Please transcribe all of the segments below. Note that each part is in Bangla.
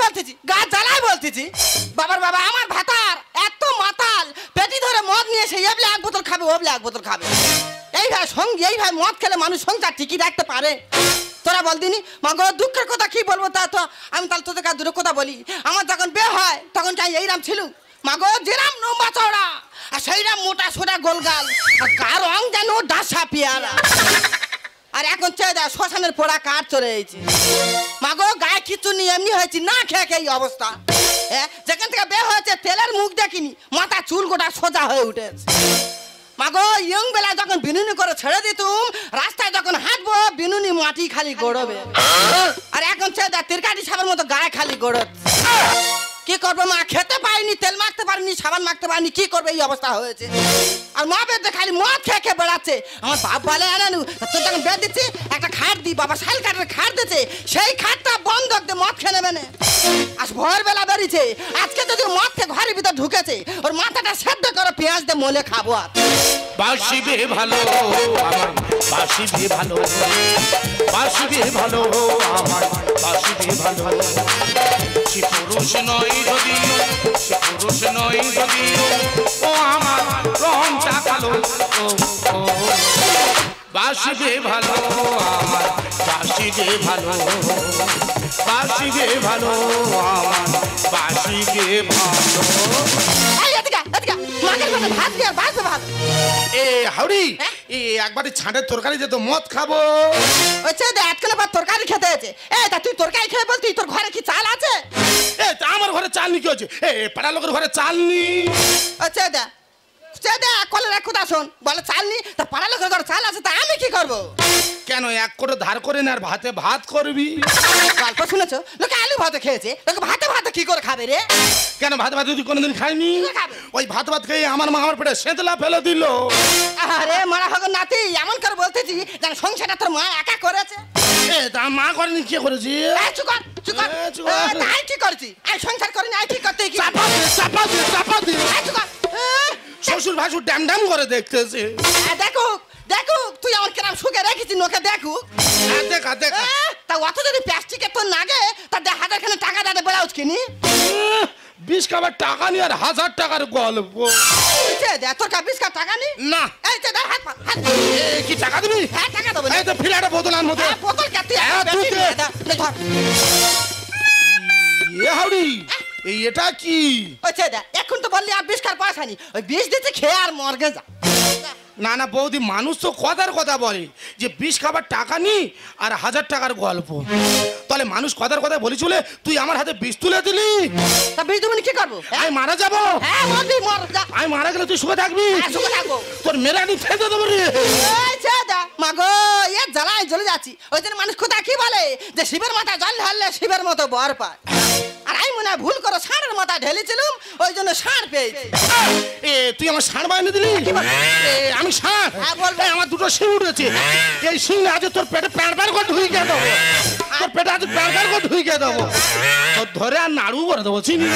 বলতেছি, গা জ্বালাই বলতেছি। বাবার বাবা আমার ভাতার এত মাতাল, পেটি ধরে মদ নিয়ে এসে এবলে এক বোতল খাবে, ওবলে এক বোতল খাবে। এইভাবে মদ খেলে মানুষ সংসার ঠিকই রাখতে পারে? তোরা বল দিনি মাগো, দুঃখের কথা কি বলবো তা তো আমি তাহলে তোদের কাছে দুটো কথা বলি। আমার যখন বিয়ে হয় তখন চাই এইরাম ছিল মাগো, যেরাম লম্বা চওড়া আর সেইরাম মোটা সোটা গোলগাল, আর গার রং যেন ডাসা পেয়ারা। আর এখন চেয়ে দেয় শ্মশানের পোড়া কাঠ চলে এসেছি মাগো, গায়ে কিছু নিয়ে এমনি হয়েছি, না খেয়ে খেয়ে এই অবস্থা। হ্যাঁ, যেখান থেকে বের হয়েছে তেলের মুখ দেখিনি, মাথা চুল গোটা সোজা হয়ে উঠেছে মাগো। ইয়ং বেলা যখন বিনুনি করে ছেড়ে দিতুম, রাস্তায় যখন হাঁটবো বিনুনি মাটি খালি গড়বে। আর এখন চেয়ে দেয় তিরকাটি সাবান মতো গায়ে খালি গড়ত। কি করবো মা, খেতে পারিনি, তেল মাখতে পারিনি, সাবান মাখতে পারিনি, কি করবে এই অবস্থা হয়েছে। আর মা বেদে খালি মদ খেয়ে খেয়ে বেড়াচ্ছে। আমার বাপ বলে আনানু তোর যখন বেদ দিচ্ছি একটা খাট দি, বাবা শাল কাঠের খাট দিচ্ছে, সেই খাটটা বন্ধক দিয়ে মদ খেয়ে নেবে না। আজ ভোরবেলা বেরিয়েছে, আজকে যদি মদ খেয়ে ঘরের ভিতর ঢুকেছে, ওর মাথাটা সেদ্ধ করে পেঁয়াজ দিয়ে মোলে খাবো। আর বাসিবে ভালো আমার, বাসিবে ভালো, বাসিবে ভালো আমার, বাসিবে ভালো। সে পুরুষ নয় যদি, সে পুরুষ নয় যদি, ও আমার রংটা কালো। বাসিবে ভালো আমার, বাসিবে ভালো, বাসিবে ভালো আমার, বাসিবে ভালো। হাউড়ি একবারে ছাঁটের তরকারি দে তো, মদ খাবো। তরকারি খেতে আছে, তুই তরকারি খেয়ে বলতি তোর ঘরে কি চাল আছে? আমার ঘরে চাল নি কি হচ্ছে? পাড়া লোকের ঘরে চাল নি। কলের এক কথা শোন, বলে চাল নি, তা পাড়া লোকের ঘরে চাল আছে, তা আমি কি করবো? কেন এক করে ধার করে না আর ভাতে ভাত করবি? গল্প শুনেছো, লোকে আলু ভাতে খেয়েছে, লোকে ভাতে ভাতে কি করে খাবে রে? কেন ভাত ভাত তুই কোনোদিন খাইনি? ওই ভাত ভাত খেয়ে আমার মা আমার পেটে সেতলা ফেলে দিল। আরে মারা হগো নাতি, এমন করে বলতেছি যেন সংসারটা তোর মা একা করেছে। তা মা করেনি, কে করেছি? তাই কি করেছি? আমি সংসার করিনি, আমি কি করতে? শ্বশুর ভাসুর ড্যাম ড্যাম করে দেখতেছে। দেখুক দেখুক, তুই আমার কেরাম সুখে রেখেছিস, নোকে দেখুক। দেখা দেখা তা অত যদি প্লাস্টিকের তোর নাগে, তা 1000 টাকা দাদা বেড়াউছ কিনি। 20 কাপের টাকা নি আর 1000 টাকার গল্প। তোর কা 20 কাপ টাকা নি না। এই যে হাত হাত, কি টাকা দিবি? হ্যাঁ টাকা দেবো। এই তো ফিলাটা বোতল আন মতো। বোতল কাটি ধর। হাউড়ি এটা কি? এখন তো বললি আর 20 কাপ পয়সা নি, ওই 20 দিতে খেয়ে আর মর্গে যা। না না বৌদি, মানুষ তো কথার কথা বলে যে 20 খাবার টাকা নি আর 1000 টাকার গল্প। তাহলে মানুষ কথার কথা বলি চলে, তুই আমার হাতে 20 তুলে দিলি। তা 20 তুমি কি করবো? আমি মারা যাবো। হ্যাঁ মরবি, মর যা। আমি মারা গেলে তুই সুখে থাকবি। হ্যাঁ সুখে থাকবো। তোর মেরে আমি ফেলে দেবো রে। মাগো এ জ্বালায় জ্বলে যাচ্ছি। ওই জন্য মানুষ কথা কি বলে যে শিবের মাথা জল ঢাললে শিবের মতো বর পায়। আর আমি মনে হয় ভুল করে ষাঁড়ের মাথা ঢেলেছিলাম, ওই জন্য ষাঁড় পেয়েছি। তুই আমার ষাঁড় বানিয়ে দিলি। আমি ষাঁড়? আমার দুটো শিং উঠেছে, এই শিং আজকে তোর পেটে প্যাঁড় প্যাঁড় করে ঢুকে দেবো। তোর পেটে আজ প্যাঁড় প্যাঁড় করে ঢুকে দেবো, তোর ধরে আর নাড়ু করে দেবো। চিনি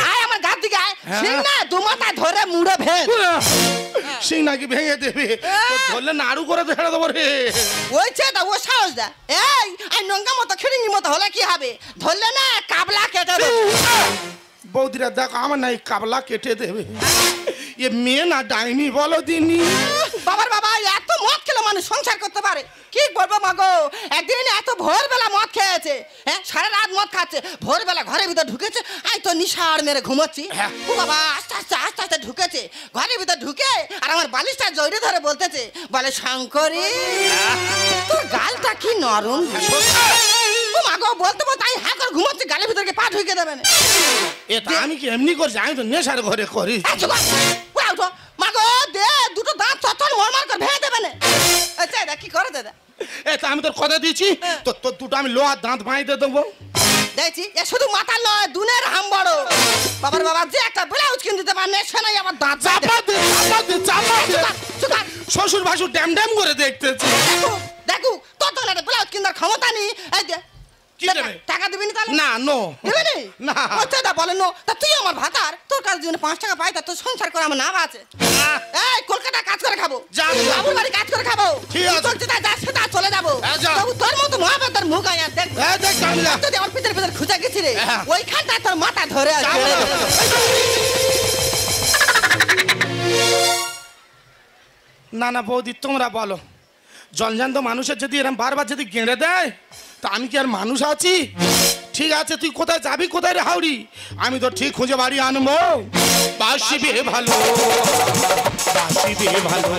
আয় আমার গাছ দিকে আয়। শিং না দু মাথা ধরে মুড়ে ভেঙে শিং নাকি ভেঙে দেবে, ধরলে নাড়ু করে ছেড়ে দেবো রে। ওই চেয়ে ও সাহস দা। এই আই নঙ্গা মতো খিড়িনি মতো হলে কি হবে? ধরলে না কাবলা কেটে দেবে। বৌদিরা দেখো আমার নাই কাবলা কেটে দেবে। এ মেয়ে না ডাইনি বলো দিনি। বাবার বাবা এত মদ খেলে মানুষ সংসার করতে পারে? কি বলবো মাগো, একদিন এত ভোরবেলা মদ খেয়েছে, হ্যাঁ সারা রাত মদ খাচ্ছে, ভোরবেলা ঘরের ভিতর ঢুকেছে, আই তো নিশার মেরে ঘুমোচ্ছি। ও বাবা আস্তে আস্তে আস্তে আস্তে ঢুকেছে, ঘরের ভিতর ঢুকে আর আমার বালিশটা জড়িয়ে ধরে বলতেছে, বলে শঙ্করী তোর গালটা কি নরম। ও মাগো বলতে বলতে আমি হ্যাঁ করে ঘুমোচ্ছি, গালের ভিতরকে পা ঢুকে দেবে না। এটা আমি কি এমনি করছি? আমি তো নেশার ঘরে করি। মাগো দে দুটো দাঁত চচ্চর মরমার করে ভেঙে দেবে না। আচ্ছা দাদা কি করে দাদা? তা আমি তোর কথা দিয়েছি, তোর দুটো আমি লোহার দাঁত ভাঙিয়ে দেবো। দেখছি এ শুধু মাথার নয় দুনের হাম বড়। বাবার বাবা যে একটা ব্লাউজ কিনে দিতে পারে সে নাই আমার দাঁত চাপা দে চাপা দে চাপা দে। শ্বশুর ভাসুর ড্যাম ড্যাম করে দেখতেছি। দেখো দেখো তোর তো একটা ব্লাউজ কিনার ক্ষমতা নেই। এই যে কি দেবে? টাকা দিবি না তাহলে? না নো দিবি নি? না। আচ্ছা দা বলেন নো। তা তুই আমার ভাতার, তোর কাছে যদি 5 টাকা পাই তা তোর সংসার করে আমার নাম আছে। এই কলকাতা কাজ করে খাবো, যা, যা। বাবুর বাড়ি কাজ করে খাবো। ঠিক আছে। তোর যেটা যাচ্ছে তা চলে যাবো। হ্যাঁ, যা। বাবু তোর মতো মহাভারতের মুখ আয়া দেখ। এই দেখ কামলা। তুই আমার পিছনে পিছনে খুঁজে গেছি রে, হ্যাঁ। ওইখানটা তোর মাথা ধরে আছে। যা বলো। না না বৌদি তোমরা বলো, জলজান্ত মানুষের যদি এরকম বারবার যদি গেঁড়ে দেয় তা আমি কি আর মানুষ আছি? ঠিক আছে তুই কোথায় যাবি, কোথায় রে হাওড়ি, আমি তো ঠিক খুঁজে বাড়ি আনবো। বাসিবে ভালো, বাসিবে ভালো,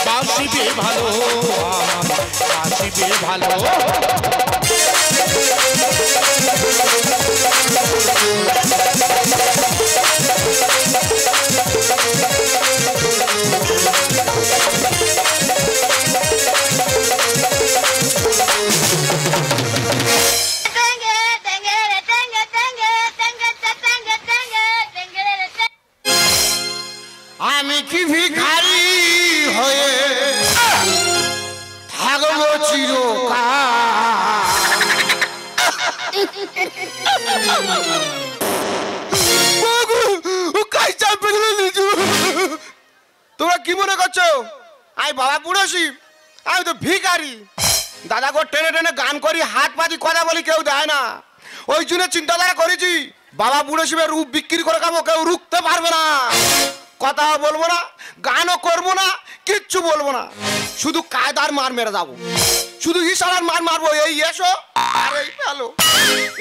বাসিবে ভালো, বাসিবে ভালো। আমি কি ভিখারি হয়ে থাকবো চিরকাল? তোমরা কি মনে করছো আমি বাবা পুরোসি? আমি তো ভিখারি। দাদা গো টেনে টেনে গান করি, হাত পাতি কথা বলি, কেউ দেয় না। ওই জন্য চিন্তাধারা করেছি বাবা বুড়ো শিবের রূপ বিক্রি করে খাবো, কেউ রুখতে পারবে না। কথা বলবো না, গানও করবো না, কিচ্ছু বলবো না, শুধু কায়দার মার মেরে যাবো, শুধু ইশারার মার মারবো। এই এসো আর এই ফেলো,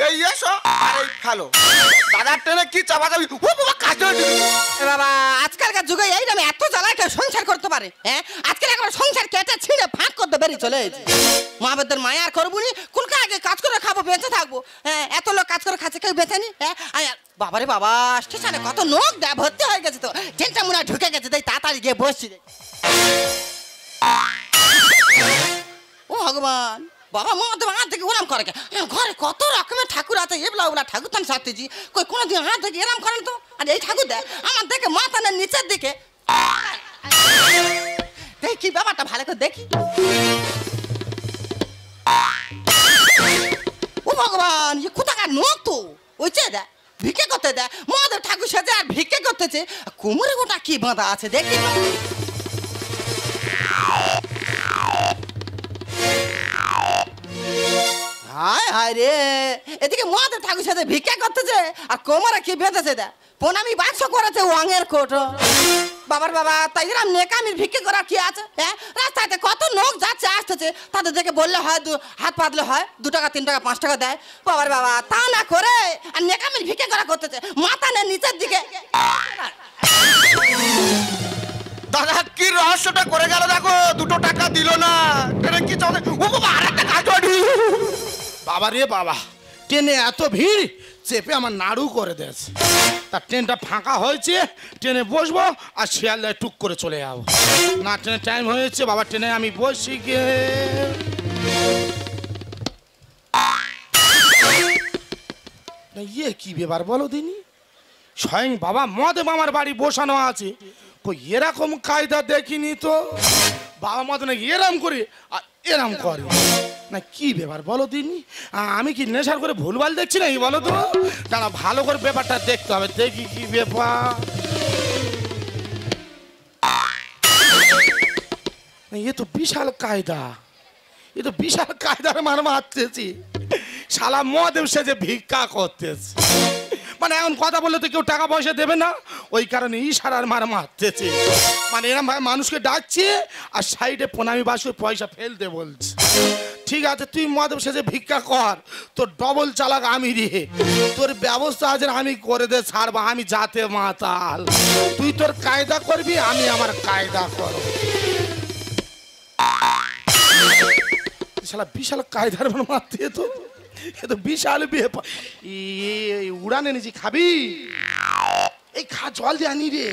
এই এসো আর এই ফেলো। দাদার ট্রেনে কি চাপাচাপি, ও বাবা কাজে বাবা আজকালকার যুগে এই নামে এত জ্বালায় কেউ সংসার করতে পারে? হ্যাঁ আজকাল একবার সংসার কেটে ছিঁড়ে ফাঁক করতে বেরিয়ে চলে এসেছে। মহাবেদের মায়া আর করবো নি, কোনকে আগে কাজ করে খাবো, বেঁচে থাকবো। হ্যাঁ এত লোক কাজ করে খাচ্ছে, কেউ বেঁচে নি। হ্যাঁ বাবারে বাবা, স্টেশনে কত লোক দেয়, ভর্তি হয়ে গেছে তো, ট্রেনটা মনে হয় ঢুকে গেছে, তাই তাড়াতাড়ি গিয়ে বসছি। ও ভগবান, বাবা মহাদেব হাত থেকে ওরাম করে, ঘরে কত রকমের ঠাকুর আছে, এবলা ওবলা ঠাকুর তান সাথেজি, কই কোনোদিন হাত থেকে এরাম করেন তো? আর এই ঠাকুর দেয় আমার দেখে মাথানের নিচের দিকে, দেখি ব্যাপারটা ভালো করে দেখি। ও ভগবান, এ কোথাকার নোক তো, ওই চেয়ে দেয় ভিক্ষে করতে দেয়, মহাদেব ঠাকুর সাথে আর ভিক্ষে করতেছে, কোমরে গোটা কি বাঁধা আছে দেখি। হায় হায় রে, এদিকে মহাদেব ঠাকুর সাথে ভিক্ষা করতেছে আর কোমরে কি বেঁধেছে দেয়, প্রণামী বাক্স করেছে ওয়াঙের কোটো। বাবার বাবা, তাই এরম নেকামির ভিক্ষে করার কি আছে? হ্যাঁ রাস্তাতে কত লোক যাচ্ছে আসতেছে, তাদের দেখে বললে হয়, হাত পাতলে হয়, 2 টাকা 3 টাকা 5 টাকা দেয়। বাবার বাবা তা না করে আর নেকামির ভিক্ষে করা করতেছে, মাথা নে নিচের দিকে। দাদা কি রহস্যটা করে গেল দেখো, 2 টাকা দিল না, ট্রেনে কি চলে, ও বাবা আরেকটা কাজ। বাবা রে বাবা, ট্রেনে এত ভিড় চেপে আমার নাড়ু করে দিয়েছে। তার ট্রেনটা ফাঁকা হয়েছে, ট্রেনে বসবো আর শিয়ালদায় টুক করে চলে যাবো। না ট্রেনের টাইম হয়েছে বাবা, ট্রেনে আমি বসি গে। ইয়ে কি ব্যাপার বলো দিনি, স্বয়ং বাবা মহাদেব আমার বাড়ি বসানো আছে, কই এরকম কায়দা দেখিনি তো। বাবা মত নাকি এরম করে আর এরম করে, না কি ব্যাপার বলো দিনি, আমি কি নেশার করে ভুলভাল দেখছি নাকি বলো তো? দাঁড়া ভালো করে ব্যাপারটা দেখতে হবে, দেখি কি ব্যাপার। এ তো বিশাল কায়দা, এ তো বিশাল কায়দার মার মারতেছি, শালা মহাদেব সেজে ভিক্ষা করতেছে। মানে এখন কথা বললে তো কেউ টাকা পয়সা দেবে না, ওই কারণে ইশারার মার মারতেছে। মানে এরকম ভাবে মানুষকে ডাকছে আর সাইডে প্রণামী বাসে পয়সা ফেলতে বলছে। ঠিক আছে তুই মহাদেব সেজে ভিক্ষা কর, তোর ডবল চালাক আমি রে, তোর ব্যবস্থা আছে আমি করে দে ছাড়বা, আমি যাতে মাতাল, তুই তোর কায়দা করবি আমি আমার কায়দা করব। শালা বিশাল কায়দার মার মারতে তো, এ তো বিশাল ব্যাপার। এই উড়ানে নিয়েছি, খাবি? এই খা, জল দিয়ে আনি রে,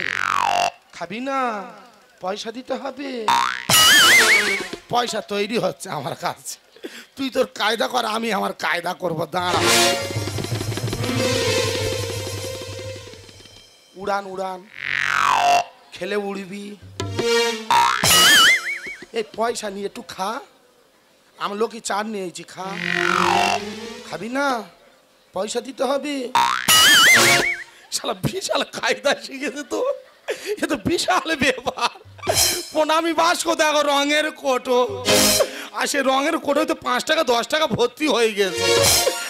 খাবি না? পয়সা দিতে হবে, পয়সা তৈরি হচ্ছে আমার কাছে, তুই তোর কায়দা কর আমি আমার কায়দা করবো। দাঁড়া, উড়ান উড়ান, খেলে উড়বি। এই পয়সা নিয়ে একটু খা, আমি লোকে চাট নিয়েছি, খা। খাবি না? পয়সা দিতে হবে। শালা বিশাল কায়দা শিখেছে তো, এ তো বিশাল ব্যাপার। প্রণামী বাস্ক দেখো রঙের কোটো, আর সে রঙের কোটোয় তো 5 টাকা 10 টাকা ভর্তি হয়ে গেছে।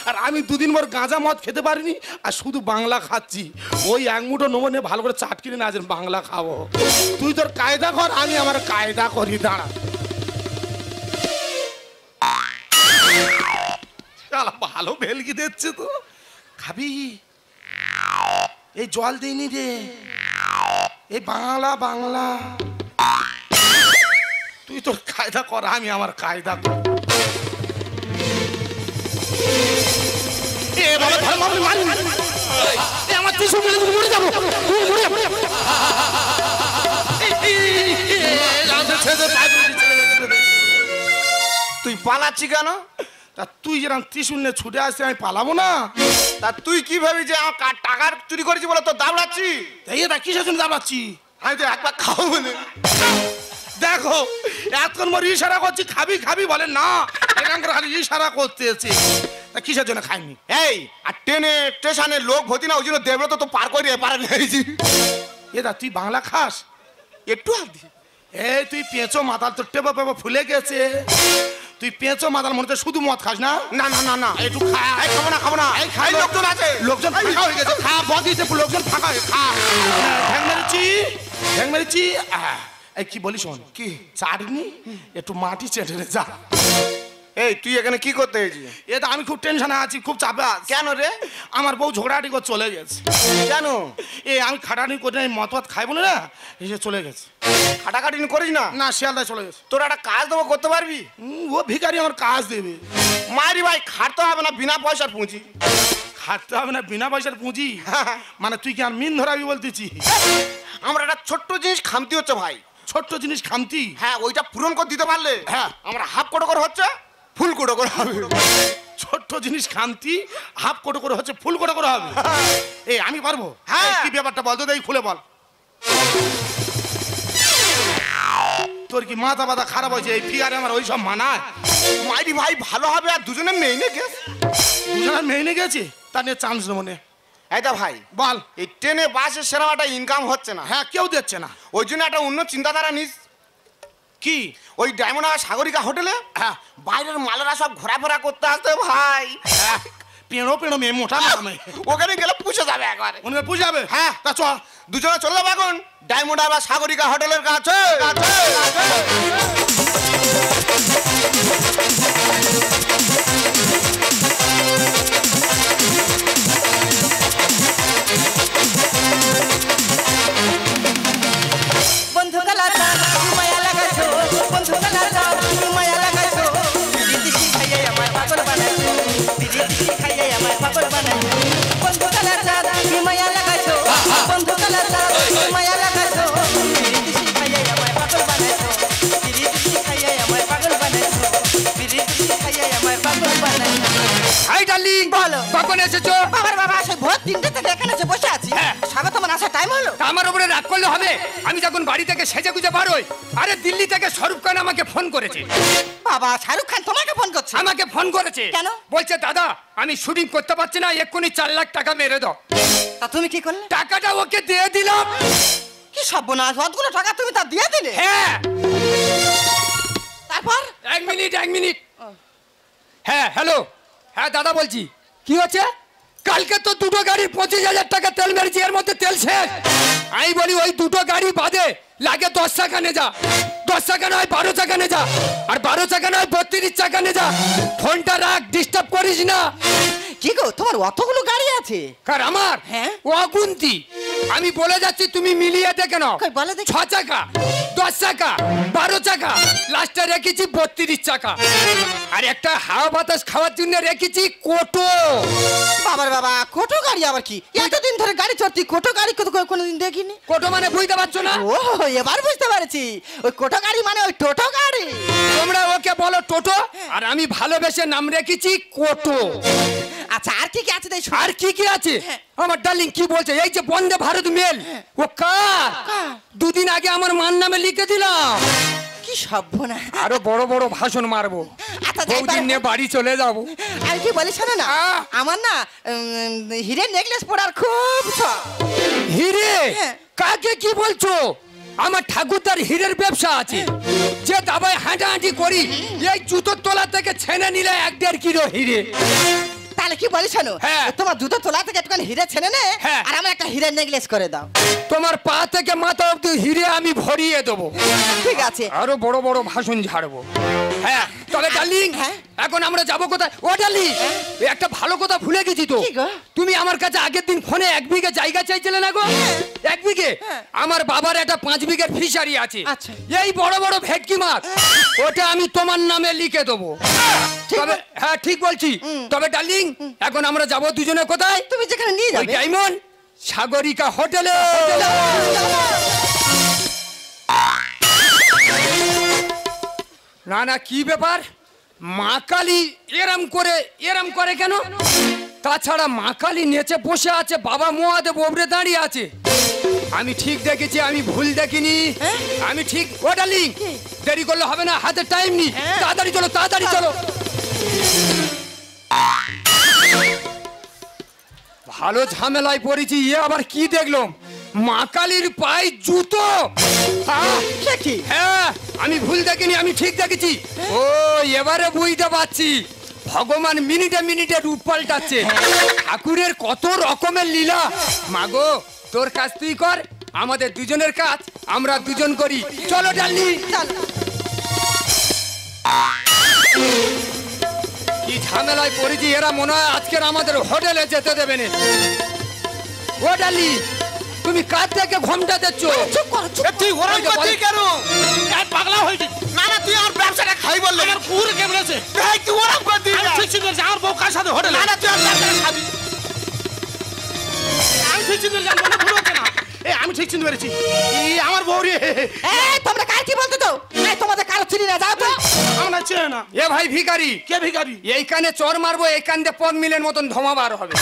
আর আমি দুদিন পর গাঁজা মদ খেতে পারিনি, আর শুধু বাংলা খাচ্ছি। ওই এক মুঠো নেবো নিয়ে ভালো করে চাট কিনে না আজ বাংলা খাবো। তুই তোর কায়দা কর, আমি আমার কায়দা করি, দাঁড়া। শালা ভালো ভেলকি দিচ্ছে তো। খাবি? এই জল দিইনি রে, এই বাংলা বাংলা। তুই তোর কায়দা কর, আমি আমার কায়দা কর। এ বাবা ধর্ম আপনি মানি, এ আমার ত্রিশূল মেলে তুমি মরে যাবো, তুমি মরে যাবো। তুই পালাচ্ছি কেন? তা তুই যেরকম ত্রিশূল নিয়ে ছুটে আসছে, আমি পালাবো না? তা তুই কি ভাবি যে আমার টাকার চুরি করেছি বলে তো দাবড়াচ্ছি? এটা কিসের জন্য দাঁড়াচ্ছি? আমি তো একবার খাবো বলে। দেখো এতক্ষণ মরে ইশারা করছি খাবি খাবি, বলে না, এরকম করে খালি ইশারা করতেছে। তা কিসের জন্য খাইনি? এই আর ট্রেনে স্টেশনে লোক ভর্তি না, ওই জন্য দেবব্রত তো পার করে এপারে নিয়েছি। এদা তুই বাংলা খাস? একটু আদি এই তুই পেঁচো মাতাল, তোর টেপা পেপা ফুলে গেছে। তুই পেঁচো মাতাল, মনে শুধু মদ খাস না? না না না না, একটু খা। এই খাবো না খাবো না, এই খাই লোকজন আছে, লোকজন ফাঁকা হয়ে গেছে, খা। বদিতে লোকজন ফাঁকা হয়ে খা। ঠ্যাং মেরেছি, ঠ্যাং মেরেছি। এই কি বলি শোন, কি চাটনি একটু মাটি চেটে রে যা। এই তুই এখানে কি করতে এসেছিস? এটা আমি খুব টেনশনে আছি, খুব চাপে আছি। কেন রে? আমার বউ ঝগড়াটি করে চলে গেছে। কেন? এ আমি খাটানি করে মত খাইবো না, এসে চলে গেছে। খাটাখাটি করিস না? না, শিয়ালদায় চলে গেছে। তোর একটা কাজ দেবো, করতে পারবি? ও ভিখারি আমার কাজ দেবে। মারি ভাই, খাটতে হবে না, বিনা পয়সার পুঁজি। খাটতে হবে না, বিনা পয়সার পুঁজি? মানে তুই কি আর মিন ধরাবি বলতেছি? আমরা একটা ছোট্ট জিনিস খামতি হচ্ছে ভাই। ছোট্ট জিনিস খামতি? হ্যাঁ, ওইটা পূরণ করে দিতে পারলে হ্যাঁ আমরা হাফ কোটো করে হচ্ছে ফুল কোটো করে হবে। ছোট্ট জিনিস খামতি, হাফ কোটো করে হচ্ছে ফুল কোটো করে হবে। এই আমি পারবো? হ্যাঁ। এই কি ব্যাপারটা বল তো, এই খুলে বল। তোর কি মাথা ব্যথা খারাপ হয়েছে? এই ফিগারে আমার ওই সব মানায়? মাইরি ভাই ভালো হবে, আর দুজনে মেয়ে নিয়ে গেছে। দুজনের মেয়ে নিয়ে গেছে, তা নিয়ে চান্স নেবো নে। এইটা ভাই বল। এই ট্রেনে বাসে সেরকম একটা ইনকাম হচ্ছে না। হ্যাঁ, কেউ দিচ্ছে না। ওই জন্য একটা অন্য চিন্তাধারা নিস। কি? ওই ডায়মন্ড আর সাগরিকা হোটেলে হ্যাঁ, বাইরের মালেরা সব ঘোরাফেরা করতে আসতে ভাই। পেড়ো পেড়ো মেয়ে, মোটা না মেয়ে, ওখানে গেলে পুষে যাবে একবারে। মনে পুষাবে? হ্যাঁ, তা চ। দুজনে চলে যাবো এখন ডায়মন্ড আর সাগরিকা হোটেলের কাছে। বন্ধু কালাটা মায়া লাগাছো, বন্ধু কালাটা মায়া লাগাছো, দিদি শিখাইয়ে আমার পাগল বানাইছো, দিদি শিখাইয়ে আমার পাগল বানাইছো। বন্ধু কালাটা মায়া লাগাছো, বন্ধু কালাটা মায়া লাগাছো, দিদি শিখাইয়ে আমার পাগল বানাইছো, দিদি শিখাইয়ে আমার পাগল বানাইছো, দিদি শিখাইয়ে আমার পাগল বানাইছো। হাই ডার্লিং, বলো। কখন এসেছো? বাবার বাবা সেই ভোর 3টে থেকে এখানে এসে বসে আছি। স্বাগত আমার আসার টাইম হলো। তা আমার উপরে রাগ করলে হবে? আমি যখন বাড়ি থেকে সেজে গুজে বারোই, আরে দিল্লি থেকে শাহরুখ খান আমাকে ফোন করেছে। বাবা শাহরুখ খান তোমাকে ফোন করছে? আমাকে ফোন করেছে। কেন? বলছে দাদা আমি শুটিং করতে পারছি না, এক্ষুনি 4 লাখ টাকা মেরে দাও। তা তুমি কি করলে? টাকাটা ওকে দিয়ে দিলাম। কি সর্বনাশ, অতগুলো টাকা তুমি তা দিয়ে দিলে? হ্যাঁ। তারপর? এক মিনিট। হ্যাঁ হ্যালো, হ্যাঁ দাদা বলছি। কি হচ্ছে? কালকে তো 2টো গাড়ি 25,000 টাকা তেল মেরেছি, এর মধ্যে তেল শেষ। আমি বলি ওই 2টো গাড়ি বাদে লাগে 10 চাকা নে যা, 10 চাকা নয় 12 চাকা নে যা, আর 12 চাকা নয় 32 চাকা নে যা। ফোনটা রাখ, ডিস্টার্ব করিস না। কি গো তোমার অতগুলো গাড়ি আছে? কার? আমার? হ্যাঁ। অগুন্তি। আমি বলে যাচ্ছি, তুমি মিলিয়ে দেখে নাও। কই বলে দেখি। 6 চাকা, 10 চাকা, 12 চাকা, লাস্টে রেখেছি 32 চাকা, আর একটা হাওয়া বাতাস খাওয়ার জন্য রেখেছি কোটো। বাবার বাবা, কোটো গাড়ি আবার কি? এতদিন ধরে গাড়ি চড়তি, কোটো গাড়ি কোনোদিন দেখিনি। কোটো মানে বুঝতে পারছো না? ও এবার বুঝতে পারছি, ওই কোটো গাড়ি মানে ওই টোটো গাড়ি। তোমরা ওকে বলো টোটো, আর আমি ভালোবেসে নাম রেখেছি কোটো। আচ্ছা আর কি কি আছে তাই? আর কি কি আছে? আমার ডার্লিং কি বলছে? এই যে বন্দে ভারত মেল, ও কার? 2 দিন আগে আমার মার নামে লিখে দিলাম। কি কি সভ্যনা। আরো বড় বড় ভাষণ মারবো, আচ্ছা, বৌদিন নিয়ে বাড়ি চলে যাবো। আমি কি বলি শোনো না, আমার না হিরের নেকলেস পরার খুব শখ। হিরে? হ্যাঁ। কাকে কি বলছো? আমার ঠাকুরদার হীরের ব্যবসা আছে, যে দাবায় হাঁটাহাঁটি করি, এই জুতোর তলা থেকে ছেনে নিলে 1-1.5 কিলো হিরে। তাহলে কি বলি শোনো, হ্যাঁ। তোমার জুতো তোলা থেকে একটুখানি হিরে ছেনে নে, হ্যাঁ। আর আমার একটা হিরের নেকলেস করে দাও। তোমার পা থেকে মাথা অব্দি হিরে আমি ভরিয়ে দেবো। ঠিক আছে। আরো বড় বড় ভাষণ ঝাড়বো। হ্যাঁ, তবে ডার্লিং, হ্যাঁ। এখন আমরা যাবো কোথায়? ও ডার্লিং, একটা ভালো কথা ভুলে গেছি তো। কি গো? তুমি আমার কাছে আগের দিন ফোনে 1 বিঘে জায়গা চাইছিলে না গো? 1 বিঘে? হ্যাঁ। আমার বাবার একটা 5 বিঘের ফিশারি আছে। আচ্ছা। এই বড় বড় ভেটকি মাছ, ওটা আমি তোমার নামে লিখে দেবো। ঠিক তবে হ্যাঁ, ঠিক বলছি। তবে ডার্লিং, এখন আমরা যাবো দুজনে কোথায়? তুমি যেখানে নিয়ে ওই যাবে। ডায়মন্ড সাগরিকা হোটেলে। না না, কি ব্যাপার? মা কালী এরম করে কেন? তাছাড়া মা কালী নেচে বসে আছে, বাবা মহাদেব ওপরে দাঁড়িয়ে আছে। আমি ঠিক দেখেছি, আমি ভুল দেখিনি। আমি ঠিক। ও ডার্লিং, দেরি করলে হবে না, হাতে টাইম নেই। তাড়াতাড়ি চলো, তাড়াতাড়ি চলো। ভালো ঝামেলায় পড়েছি। এ আবার কি দেখলাম? মা কালীর পায়ে জুতো। হ্যাঁ, আমি ভুল দেখিনি, আমি ঠিক দেখেছি। ও, এবারে বুঝতে পারছি, ভগবান মিনিটে মিনিটে রূপ পাল্টাচ্ছে। ঠাকুরের কত রকমের লীলা। মাগো, তোর কাজ তুই কর, আমাদের দুজনের কাজ আমরা দুজন করি। চলো ডার্লিং। কি ঝামেলায় পড়েছি, এরা মনে হয় আজকের আমাদের হোটেলে যেতে দেবে না। ও ডার্লিং, তুমি কার থেকে ঘোমটা দিচ্ছ? চুপ করো, চুপ করো। তুই ওরম করছিস কেন? এই পাগলা হয়েছে। না না, তুই আমার ব্যবসাটা খাই বললে। আমার কুকুর কেমনেছে? এই তুই ওরম করছিস আমি ঠিক চিনতে পারছি, আমার বউ কার সাথে হোটেলে? না না, তুই আমার ব্যবসাটা খাবি। আমি ঠিক চিনতে পারছি, আমার ভুল হচ্ছে না। আমি ঠিক চিনতে পেরেছি, আমার বউ রে। এই তোমরা কার কি বলতে তো? এই তোমাদের কারো চিনি না, যাও তো। আমরা চেনে না। এ ভাই ভিখারি, কে ভিখারি? এই কানে চর মারবো, এই কান দিয়ে 5 মিলের মতন ধোঁয়া বার হবে।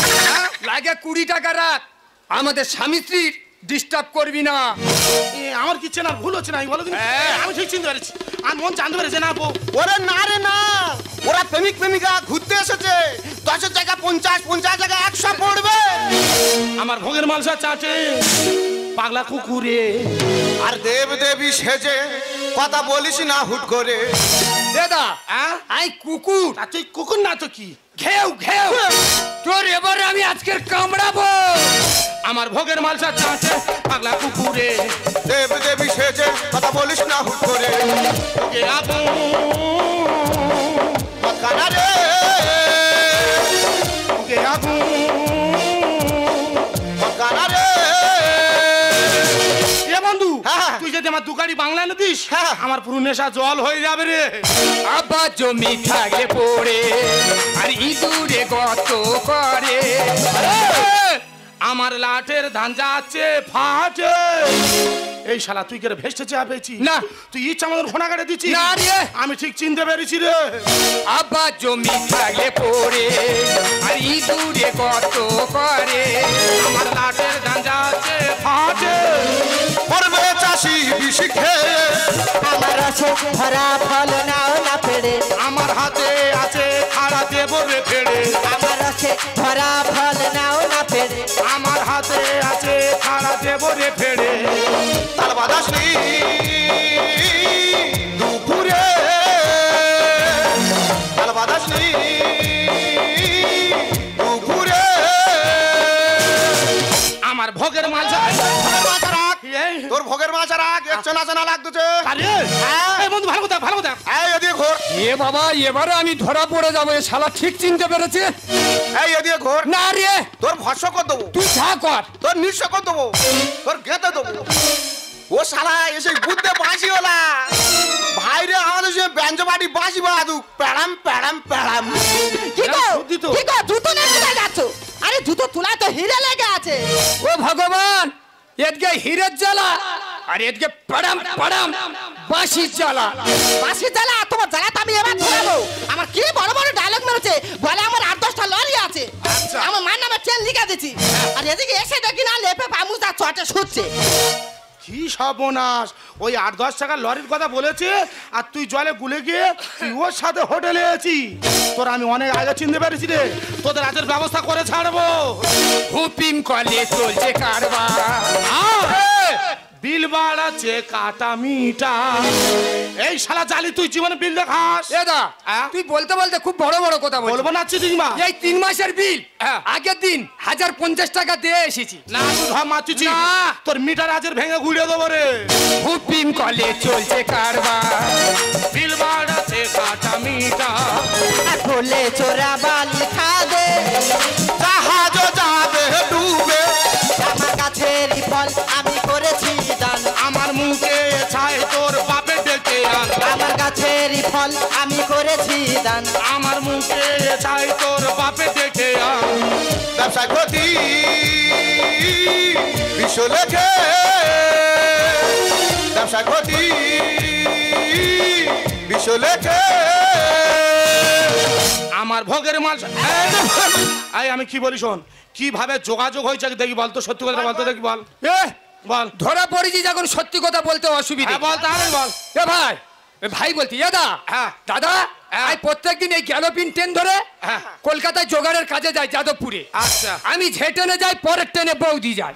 লাগে 20 টাকা রাখ, আমাদের স্বামী স্ত্রীর ডিস্টার্ব করবি না। আমার কি চেনার ভুল হচ্ছে না? আমি বলো দিন। হ্যাঁ। আমি ঠিক চিনতে পেরেছি, আর মন জানতে পেরেছে না বউ। ওরে না রে না, ওরা প্রেমিক প্রেমিকা ঘুরতে এসেছে। 10-এর জায়গা 50, 50 জায়গা 100 পড়বে। আমার ভোগের মালসা চাটে পাগলা কুকুরে। আর দেব দেবী সেজে কথা বলিস না হুট করে। দাদা, আই কুকুর। আর তুই কুকুর না তো কি? ঘেউ ঘেউ, তোর এবারে আমি আজকের কামড়াবো। আমার ভোগের মালসা চাটে পাগলা কুকুরে। দেব দেবী সেজে কথা বলিস না হুট করে। ওকে আগুন কানা রে, ওকে আগুন কানা রে। এ বন্ধু, হ্যাঁ। তুই যদি আমার দুগাড়ি বাংলা এনে দিস, হ্যাঁ। আমার পুরো নেশা জল হয়ে যাবে রে। আবার জমি থাকে পড়ে আর ইঁদুরে গত করে। আমার লাঠের ধান যাচ্ছে ফাটে। এই শালা তুই করে ভেসতে চা পেয়েছি না। তুই ইচ্ছা আমাদের ঘোড়া কাটে দিচ্ছি। না রে। আমি ঠিক চিনতে পেরেছি রে। আবার জমি থাকে পড়ে আর ইঁদুরে গত করে। আমার লাঠের ধান যাচ্ছে ফাটে। পড়বে চাষি বিষ খেয়ে, আমার আছে ধরা ফল নাও না পেড়ে। আমার হাতে আছে খাড়া দেব রে ফেড়ে। আমার আছে ধরা ফল নাও না পেড়ে। আমার হাতে আছে খাড়া দেব রে ফেড়ে। তাল বাদাসনি দুপুরে, তাল বাদাসনি দুপুরে। আমার ভোগের মালসা ভোগের মাছ রাখ, এই, তোর ভোগের মাছ রাখ। এক চেনা চেনা লাগতেছে। আরে, হ্যাঁ। এই বন্ধু ভালো কথা, ভালো কথা। এই এদিকে ঘোর, এ বাবা, এবারে আমি ধরা পড়ে যাবো। এ শালা ঠিক চিনতে পেরেছে। এই এদিকে ঘোর। না রে, তোর ভস্য করে দেবো, তুই যা কর। তোর নিঃস্ব করে দেবো, তোর গেঁথে দেবো। ও শালা এসে বুদ্ধে বাঁশি ওলা ভাইরে, আমাদের সে ব্যঞ্জ বাড়ি বাঁশি বাদু প্যাড়াম প্যাড়াম প্যাড়াম। কি গো? বুদ্ধি তো। কি গো? জুতো নিয়ে কোথায় যাচ্ছ? আরে জুতো তোলা তো হিরে লেগে আছে। ও ভগবান, এদিকে হীরের জ্বালা আর এদিকে পাড়াম পাড়াম বাঁশির জ্বালা। বাঁশি জ্বালা, তোমার জ্বালা তো আমি এবার ধরাবো। আমার কি বড় বড় ডায়লগ মেরেছে, বলে আমার 8-10টা লরি আছে। আমার মার নামে ট্রেন লিখে দিচ্ছি। আর এদিকে এসে দেখি না লেপে পামুজা চটে শুচ্ছে। কি সর্বনাশ, ওই 8-10 টাকার লরির কথা বলেছে আর তুই জলে গুলে গিয়ে তুই ওর সাথে হোটেলে আছি। তোর আমি অনেক আগে চিনতে পেরেছি রে, তোদের রাতের ব্যবস্থা করে ছাড়বো। হুপিম কলে চলছে কারবার, বিল বাড়াচ্ছে কাটা মিটা। এই শালা জালি তুই জীবনে বিল দেখাস? দাদা তুই বলতে বলতে খুব বড় বড় কথা বলবো না চিটিংবা। এই 3 মাসের বিল আগের দিন 1050 টাকা দিয়ে এসেছি। না তুই ধর মারছিস, না। তোর মিটার আজের ভেঙে ঘুরিয়ে দেবো রে। হুপিম কলে চলছে কারবার, বিল বাড়াচ্ছে কাটা মিটা। ভোলে চোরা বালি খাদে, জাহাজ যাবে ডুবে, আমার গাছের ফল আমি করেছি দান, আমার মুখে ছাই তোর বাপে ডেকে আন। আমার গাছের ফল আমি করেছি দান, আমার মুখে ছাই তোর বাপে ডেকে আন। ব্যবসা ক্ষতি বিশ্ব লেখে, ব্যবসা ক্ষতি বিশ্ব লেখে। আমার ভোগের মাল এই আমি কি বলি শোন, কিভাবে যোগাযোগ হয়েছে দেখি বল তো, সত্যি কথা বলতো দেখি বল। বল ধরা পড়েছি যখন সত্যি কথা বলতে অসুবিধা। বল তাহলে বল। ভাই ভাই বলতি দাদা, দাদা আমি প্রত্যেকদিন এই গ্যালোপিন ট্রেন ধরে কলকাতায় জোগাড়ের কাজে যাই যাদবপুরে। আচ্ছা আমি যে ট্রেনে যাই পরের ট্রেনে বৌদি যায়,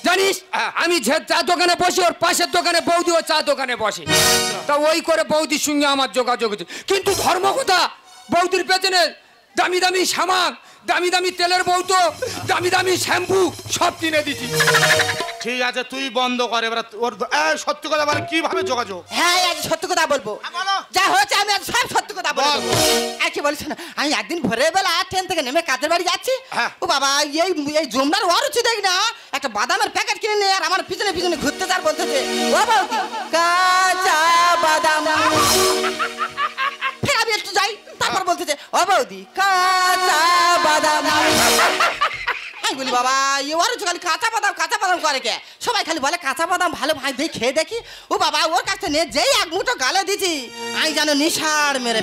জানিস? আমি যে চা দোকানে বসি ওর পাশের দোকানে বৌদি ও চা দোকানে বসে, তা ওই করে বৌদির সঙ্গে আমার যোগাযোগ হচ্ছে। কিন্তু ধর্ম কথা, বৌদির পেছনে দামি দামি সামান, দামি দামি তেলের বৌতো, দামি দামি শ্যাম্পু সব কিনে দিচ্ছি। ঠিক আছে তুই বন্ধ কর এবার ওর সত্যি কথা বলে কিভাবে যোগাযোগ। হ্যাঁ আজ সত্যি কথা বলবো, যা হচ্ছে আমি আজ সব সত্যি কথা বলবো। আর কি বলিস না, আমি একদিন ভোরের বেলা ট্রেন থেকে নেমে কাজের বাড়ি যাচ্ছি। ও বাবা এই এই জমনার ওয়ারুচি দেখ না, একটা বাদামের প্যাকেট কিনে নে আর আমার পিছনে পিছনে ঘুরতে তার বলতেছে ও বৌদি কাঁচা বাদাম। ফের আমি একটু যাই, তারপর বলতেছে ও বৌদি কাঁচা বাদাম। আমি বলি বাবা এ ওয়ারুচি খালি কাঁচা বাদাম করে কে? সবাই খালি বলে কাঁচা বাদাম ভালো, ভাই দেখি খেয়ে দেখি। ও বাবা ওর কাছে নিয়ে যেই এক মুঠো গালে দিছি, আমি জানো নিশার মেরে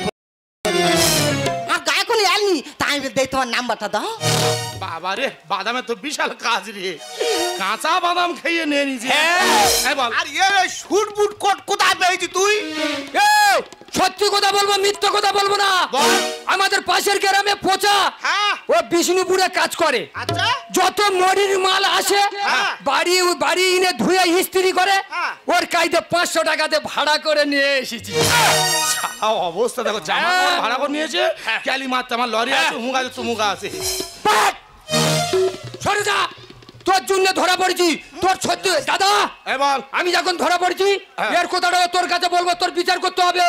আর গায়ে কোনো আলনি। তাই আমি দেই তোমার নাম্বারটা দাও। বাবা রে বাদামে তো বিশাল কাজ রে, কাঁচা বাদাম খেয়ে নিয়ে নিয়েছি। বল আর এই শুট বুট কোট কোথায় পেয়েছি তুই? সত্যি কথা বলবো, মিথ্যা কথা বলবো না। আমাদের পাশের গ্রামে পচা ও বিষ্ণুপুরে কাজ করে। আচ্ছা যত মরির মাল আসে বাড়ি বাড়ি এনে ধুয়ে ইস্ত্রি করে ওর কাইতে 500 টাকাতে ভাড়া করে নিয়ে এসেছি। অবস্থা দেখো, জামা কাপড় ভাড়া করে নিয়েছে, ক্যালি মারতে আমার লরি আছে, হুঙ্গা আছে, তুমুগা আছে। সরে যা, তোর জন্য ধরা পড়েছি। তোর সত্যি দাদা বল আমি যখন ধরা পড়েছি এর কথাটাও তোর কাছে বলবো, তোর বিচার করতে হবে।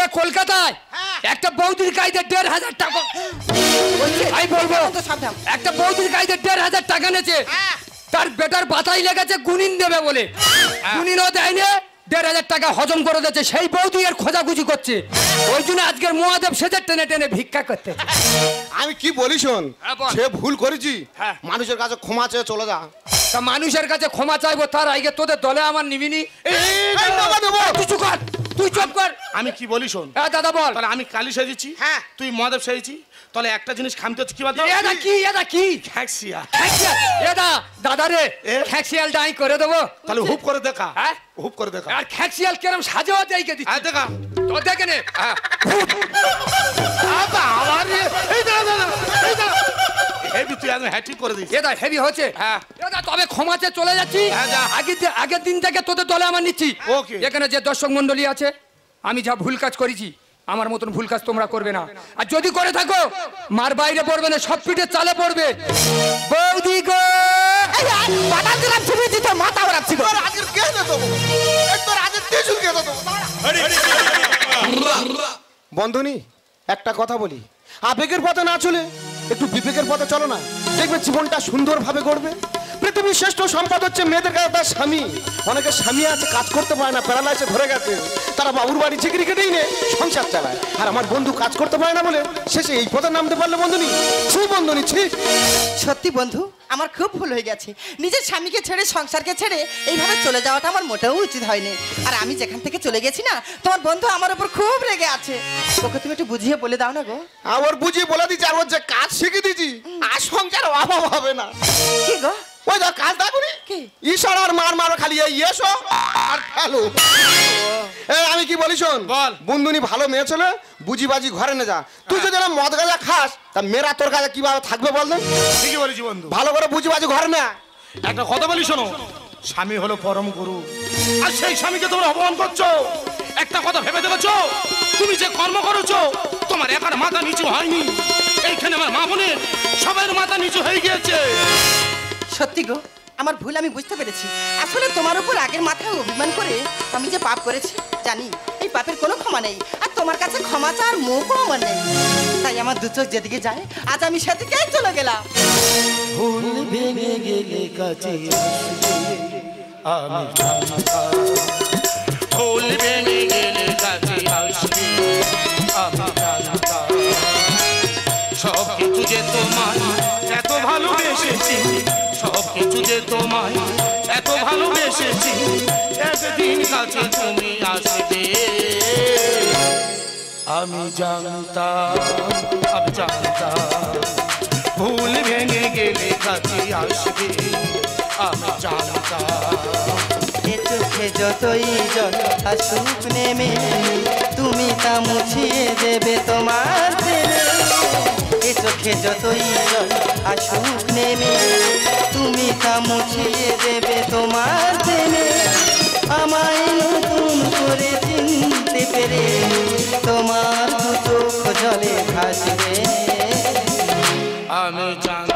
এ কলকাতায় একটা বৌদির কাইতে 1500 টাকা, আমি বলবো একটা বৌদির কাইতে 1500 টাকা নেছে। তার বেটার বাতাই লেগেছে গুনিন দেবে বলে, গুনিনও দেয়নি, 1500 টাকা হজম করে দিয়েছে। সেই বৌদি এর খোঁজাখুঁজি করছে, ওই জন্য আজকের মহাদেব সেজে টেনে টেনে ভিক্ষা করতে। আমি কি বলি শোন, বল। সে ভুল করেছি, মানুষের কাছে ক্ষমা চেয়ে চলে যা। তা মানুষের কাছে ক্ষমা চাইবো, তার আগে তোদের দলে আমার নিবিনি। তুই চুপ কর, তুই চুপ কর। আমি কি বলি শোন, দাদা বল। তাহলে আমি কালি সেজেছি, তুই মহাদেব সেজেছি, তাহলে একটা জিনিস খামতে হচ্ছে কি বলতো? এটা কি, এটা কি? খ্যাক্সিয়া। দাদা রে খ্যাক্সিয়াল ডাই করে দেবো। তাহলে হুপ করে দেখা, হ্যাঁ হুপ করে দেখা। আর খ্যাক্সিয়াল কেরম সাজেও দেখে দিচ্ছি, দেখা তো দেখে নে। তুই একদম হ্যাঁ ঠিক করে দিস। এটা হেভি হচ্ছে। তবে ক্ষমাতে চলে যাচ্ছি। আগের দিন থেকে তোদের দলে আমার নিচ্ছি। ওকে। এখানে যে দর্শক মন্ডলী আছে, আমি যা ভুল কাজ করেছি আমার মতন ভুল কাজ তোমরা করবে না, আর যদি করে থাকো মার বাইরে পড়বে না, সব পিঠে চালে পড়বে। বৌদি গো বাদাম দিলাম তুমি দিতে মাথা ওরাচ্ছি। তোর আগের কে না তো, তোর আগের তেজুল কে তো। বন্ধনী একটা কথা বলি, আবেগের পথে না চলে একটু বিবেকের পথে চলো না, দেখবে জীবনটা সুন্দরভাবে গড়বে। পৃথিবীর শ্রেষ্ঠ সম্পদ হচ্ছে মেয়েদের কাছে তার স্বামী। অনেকে স্বামী আছে কাজ করতে পারে না, প্যারালাইসে ধরে গেছে, তারা বাবুর বাড়ি চিকরি কেটেই নে সংসার চালায়। আর আমার বন্ধু কাজ করতে পারে না বলে শেষে এই পথে নামতে পারলে বন্ধনী ছি, বন্ধনী ছি। সত্যি বন্ধু আমার খুব ভুল হয়ে গেছে, নিজের স্বামীকে ছেড়ে সংসারকে ছেড়ে এইভাবে চলে যাওয়াটা আমার মোটেও উচিত হয়নি। আর আমি যেখান থেকে চলে গেছি না, তোমার বন্ধু আমার উপর খুব রেগে আছে। ওকে তুমি একটু বুঝিয়ে বলে দাও না গো। আর বুঝিয়ে বলে দিচ্ছি, আর ওর যে কাজ শিখে দিচ্ছি, আর সংসার অভাব হবে না। কি গো ওই ধর কাজ দেখুনি কি? ইশারা আর মার মারো খালি এই এসো আর ফেলো। এই আমি কি বলি শোন, বল। বন্ধুনি ভালো মেয়ে ছেলে, বুঝি বাজি ঘরে নে যা। তুই যদি না মদ গাঁজা খাস তা মেয়েরা তোর কাছে কিভাবে থাকবে বল দেন? ঠিকই বলেছি বন্ধু। ভালো করে বুঝি বাজি ঘরে নে। একটা কথা বলি শোনো, স্বামী হলো পরম গুরু, আর সেই স্বামীকে তোমরা অপমান করছো। একটা কথা ভেবে দেখেছো, তুমি যে কর্ম করেছো তোমার একার মাথা নিচু হয়নি, এইখানে আমার মা বোনের সবার মাথা নিচু হয়ে গিয়েছে। সত্যি গো, আমার ভুল আমি বুঝতে পেরেছি। আসলে তোমার উপর আগের মাথায় অভিমান করে আমি যে পাপ করেছি, জানি এই পাপের কোনো ক্ষমা নেই, আর তোমার কাছে ক্ষমা চাওয়ার মুখও আমার নেই। তাই আমার দু চোখ যেদিকে যায়, আজ আমি সেদিকেই চলে গেলাম। ভুল ভেঙে গেলে কাছে আমি ভুল ভেঙে গেলে কাছে আসবে আমি জানতাম। সব কিছু যে তোমায় এত ভালোবেসেছি, সব কিছু যে তোমায় এত ভালোবেসেছি, একদিন কাছে তুমি আসবে আমি জানতাম, আমি জানতাম। ভুল ভেঙে গেলে কাছে আসবে আমি জানতাম। এ চোখে যতই জল আসুক নেমে, তুমি তা মুছিয়ে দেবে তোমার প্রেমে। এ চোখে যতই জল আসুক নেমে, তুমি তা মুছিয়ে দেবে তোমার প্রেমে। আমায় নতুন করে চিনতে পেরে তোমার দু চোখ জলে ভাসবে আমি জানতাম।